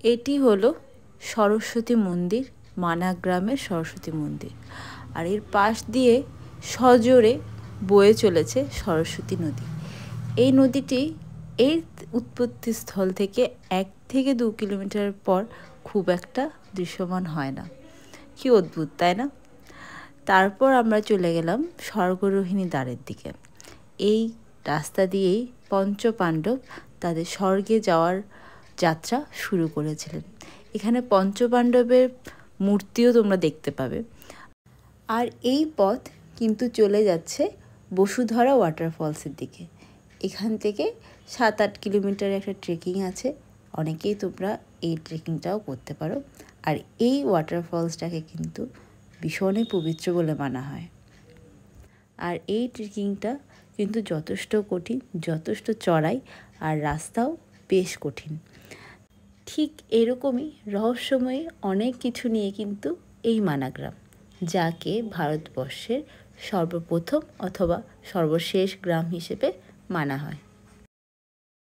এটি হলো সরস্বতী মন্দির, মানা গ্রামের সরস্বতী মন্দির। আর এর পাশ দিয়ে সজোরে বয়ে চলেছে সরস্বতী নদী। এই নদীটি এই উৎপত্তি স্থল থেকে 1 থেকে 2 কিলোমিটার পর খুব একটা দৃশ্যমান হয় না। কি অদ্ভুত, তাই না? তারপর আমরা চলে গেলাম স্বর্গরোহিণী দ্বারের দিকে। এই রাস্তা দিয়েই পঞ্চপাণ্ডব তাদের স্বর্গে যাওয়ার যাত্রা শুরু করেছিলেন। এখানে পঞ্চপাণ্ডবের মূর্তিও তোমরা দেখতে পাবে। আর এই পথ কিন্তু চলে যাচ্ছে বসুধরা ওয়াটারফলসের দিকে। এখান থেকে 7-8 কিলোমিটার একটা ট্রেকিং আছে। অনেকেই তোমরা এই ট্রেকিংটাও করতে পারো। আর এই ওয়াটারফলসটাকে কিন্তু ভীষণই পবিত্র বলে মানা হয়। আর এই ট্রেকিংটা কিন্তু যথেষ্ট কঠিন, যথেষ্ট চড়াই, আর রাস্তাও বেশ কঠিন। ঠিক এরকমই রহস্যময়ী অনেক কিছু নিয়ে কিন্তু এই মানা গ্রাম, যাকে ভারতবর্ষের সর্বপ্রথম অথবা সর্বশেষ গ্রাম হিসেবে মানা হয়।